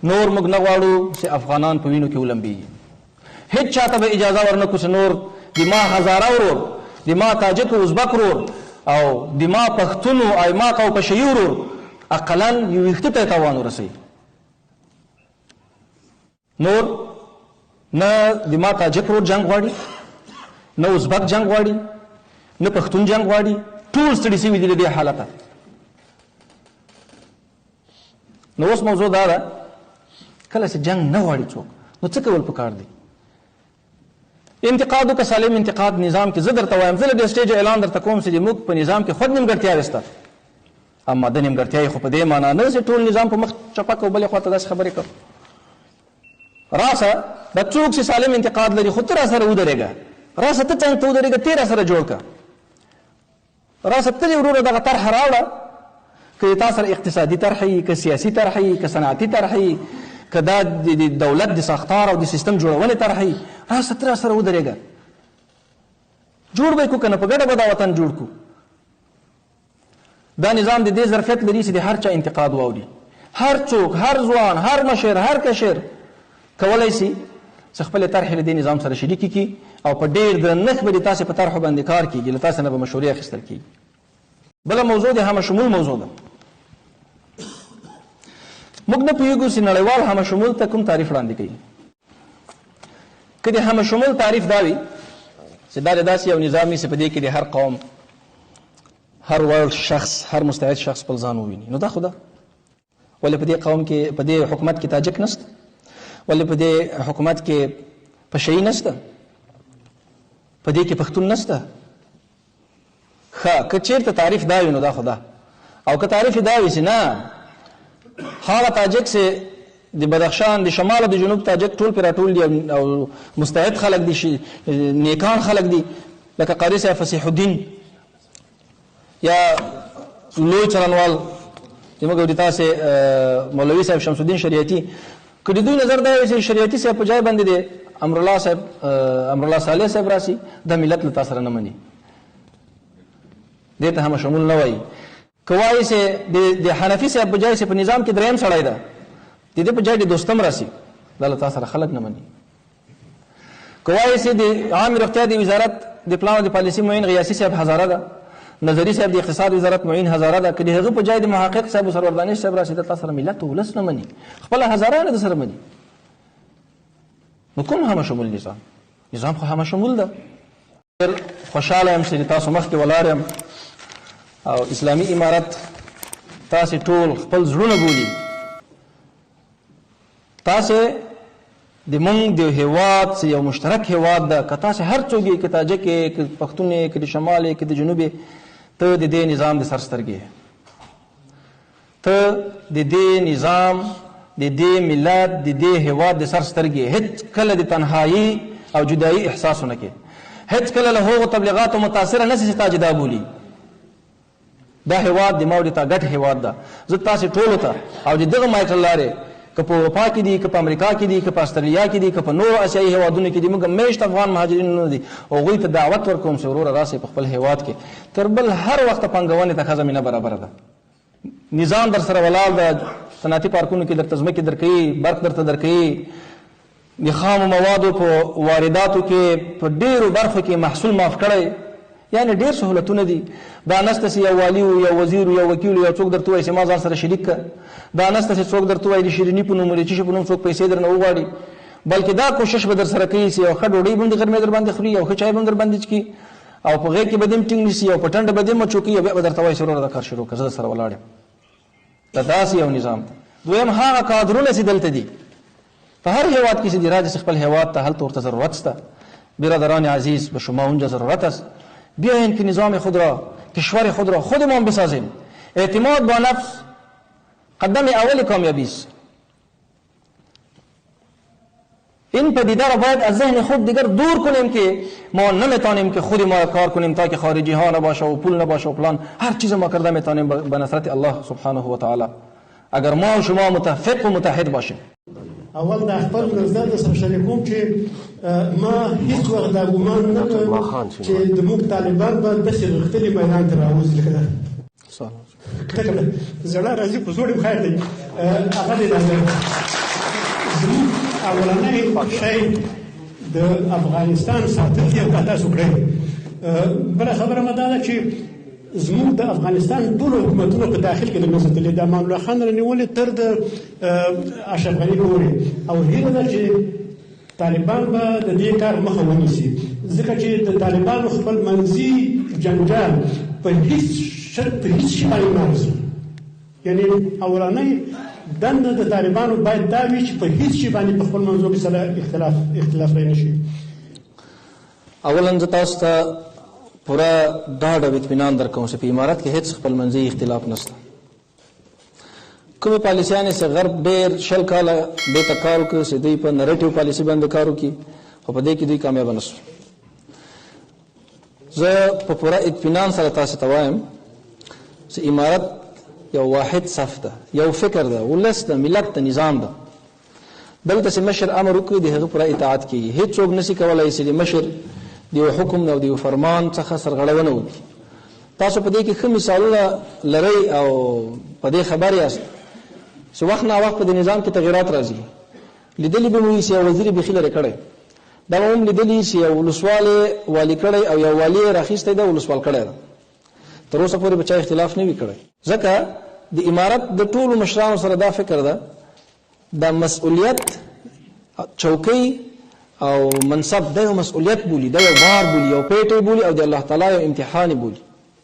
نور موږ نه غواړو چې افغانان په وینو کې ولمبېږي. هیڅ چاته به اجازه ورنکړو چې نور د ما هزاره ورور، د ما تاجک او ازبک ورور او د ما پښتون او ایماق او پشهي ورور اقلا یو ویښته ته تاوان ورسوي. نور نه د ما تاجک ورور جنګ غواړي، نه ازبک جنګ غواړي، نه پښتون جنګ غواړي، ټول ستړي شوي دي له دې حالته. نو اوس موضوع دا ده کله چې جنګ نه غواړي څوک نو څه کول پکار دي؟ انتقاد وکړه، سالم انتقاد نظام کې. زه درته وایم، زه له دې سټیجه اعلان درته کوم چې موږ په نظام کې خود نیمګړتیاوې شته، اما د نیمګړتیاوې خو په دې معنا نه چې ټول نظام په مخ چپه کړو بلې خوا ته داسې خبرې کوو. راسه د څوک چې سالم انتقاد لري خو ته راسره ودرېږه، راسه ته څنګ ته ودرېږه، ته یې راسره جوړ کړه. راسه ته دې وروره دغه طرحه راوړه، که تا سره اقتصادي طرحه وي، که سیاسي طرحه وي، که صنعتي طرحه وي، که دا د دولت د ساختار او د سیستم جوړونې طرحه وي، راسه ته راسره ودرېږه، جوړ به یې کړو که نه په ګډه به دا وطن جوړ کړو. دا نظام د دې ظرفیت لري چې د هر چا انتقاد واوري. هر څوک، هر ځوان، هر مشر، هر کشر کولی شي چې خپلې طرحې له دې نظام سره شریکې کړي او په ډېر درنښت به د تاسې په طرحو باندې کار کېږي، له تاسې نه به مشورې اخیستل کېږي. بله موضوع د همه شمول موضوع ده. موږ نه پوهېږو چې نړیوال همه شمول ته کوم تعریف وړاندې کوي. که د همه شمول تعریف دا وي چې دا د داسې یو نظام وي چې په دې کې د هر قوم، هر وړ شخص، هر مستعد شخص خپل ځان وویني، نو دا خو ده. ولې په دې قوم کې، په دې حکومت کې تاجک نشته؟ ولې په دې حکومت کې پشهي نشته؟ په دې کې پښتون نشته؟ ښه، که چېرته تعریف دا وي نو دا خو ده. او که تعریف دا وي چې نه، هغه تاجک چې د بدخشان د شمال او د جنوب تاجک ټول پرې راټول دي او مستعد خلک دي، نیکان خلک دي، لکه قاري صاحب فصیح الدین یا لوی څرنوال زموږ د تاسې مولوي صاحب شمس الدین شریعتي، که د دوی نظر دا وي چې شریعتي صاحب په ځای باندې د امرالله صالح صاحب راسي، دا ملت له تا سره نه مني، دې ته هم شمول نه وایي. که وایي چې د حنفي صاحب په ځای چې په نظام کې دریم سړی ده، د دې په ځای د دوستم راسي، دا له تا سره خلک نه مني. که وایي چې د عامې روغتیا د وزارت د پلان او د پالیسي معین غیاسي صاحب هزاره ده، نظري صاحب د اقتصاد وزارت معین هزاره ده، که د هغه په ځای د محقق صاحب او سرور دانش صاحب راسي، دا تا سره ملت ولس نه مني، خپله هزاره نه در سره مني. نو کوم همه شمول نظام؟ نظام خو همه شمول ده. ډېر خوشحاله یم چې تاسو مخکې ولاړ یم او اسلامي امارت تاسې ټول خپل زړونه بولي. تاسې د مونږ د هیواد چې یو مشترک هیواد ده، که تاسې هر څوک یې، که تاجک یې، که پښتون یې، که د شمال یې، که د جنوب یې، ته د دې نظام د سر سترګې، ته د دې نظام، د دې ملت، د دې هیواد د سر سترګې. هیڅ کله د تنهایی او جدایي احساس ونه کړې، هیڅ کله له هغو تبلیغاتو متاثره نه شي چې تا جدا بولي. دا هیواد د ما او د تا ګډ هیواد ده. زه تاسې ټولو ته او د دغه مایک له لارې، که په اروپا کې دي، که په امریکا کې دي، که په استرالیا کې دي، که په نورو اسیایي هیوادونو کې دي، موږ میشت افغان مهاجرین نه دي، هغوی ته دعوت ورکوم چې وروره راسئ په خپل هیواد کې. تر بل هر وخته پانګونې ته ښه زمینه برابره ده. نظام در سره ولاړ ده، صنعتي پارکونو کې درته ځمکې درکوي، برق درته درکوي، د خامو موادو په وارداتو کې په ډېرو برخو کې محصول معاف کړی، یعنې ډېر سهولتونه دي. دا نشته چې یو والي و، یو وزیر و، یو وکیل و، یو څوک درته وایي چې ما ځان سره شریک کړه. دا نشته چې څوک درته وایي د شیریني په نوم، د چشي په نوم څوک پیسې درنه وغواړي، بلکې دا کوشش به در سره کوي چې یو ښه ډوډۍ به هم د غرمې در باندې خوري، یو ښه چای به هم در باندې څکي، او په غېږ کې به دې هم ټینګ نیسي، او په ټنډه به دې هم مچوکي، او بیا به درته وایي چې وروره دا کار شروع کړه، زه در سره ولاړ یم. دا داسې یو نظام دی. دویم هغه کادرونه چې دلته دي په هر هیواد کې چې دي، راځي خپل هیواد ته، هلته ورته ضرورت شته. برادران عزیز، به شما اونجا ضرورت است. بیاین که نظام خود را، کشور خود را خودمان بسازیم. اعتماد با نفس قدم اول کامیابی است. این پدیده را باید از ذهن خود دیگر دور کنیم که ما نمیتونیم که خود ما کار کنیم تا که خارجی ها نباشه و پول نباشه و پلان، هر چیز ما کرده میتونیم به نصرت الله سبحانه و تعالی، اگر ما و شما متفق و متحد باشیم. اول د خپل نظر سره شریکوم چې ما هیڅ وخت دا ګمان نه کوم چې د موږ طالبان به داسې غښتلي میدان ته راوځي لکه دا. زړه راځي په زوړ خیر دی هغه دی. زموږ اولنی شی د افغانستان ساتل دي او که تاسو کړی. بله خبره مو دا ده چې زموږ د افغانستان ټول حکومتونه په داخل کې د منځ تللي د امان الله خان رانیولې تر د اشرف غني پورې، او هیله ده چې طالبان به د دې کار مخه ونیسي، ځکه چې د طالبانو خپل منځي جنجال په هیڅ شي باندې نه ارزي. یعنی اولنۍ دنده د طالبانو باید دا وي چې په هیڅ شي باندې په خپل منځو کې سره اختلاف رانه شي. اولا زه تاسو ته پوره ډاډ او اطمینان درکوم چې په امارت کې هیڅ خپل منځي اختلاف نشته. کومې پالیسیانې چې غرب ډېر 20 کاله دې ته کار وکړ چې دوی په نریټیو پالیسي باندې کار وکړي، خو په دې کې دوی کامیابه نه شول. زه په پوره اطمینان سره تاسو ته وایم چې امارت یو واحد صف ده، یو فکر ده، ولس ده، ملت ده، نظام ده. دلته چې مشر امر وکړي د هغه پوره اطاعت کیږي. هیڅوک نشي کولای چې د مشر د حکم او د فرمان څخه سرغړونه وکړي. تاسو په دې کې ښه مثالونه لرئ او په دې خبر یاست چې وخت نه وخت په دې نظام کې تغیرات راځي. لیدلې به مو چې وزیر بخیل لري کړی، دا هم لیدلې چې ولسواله والی کړی او یو والی راخیسته ده ولسوال کړی ده. تر اوسه پورې بچا اختلاف نه وی کړی، ځکه د امارت د ټولو مشرانو سره دا فکر ده د مسؤلیت چوکۍ او منصب د مسؤلیت بولی، د یو بار بولی، یو پیټه بولی او د الله تعالی یو امتحان بولی.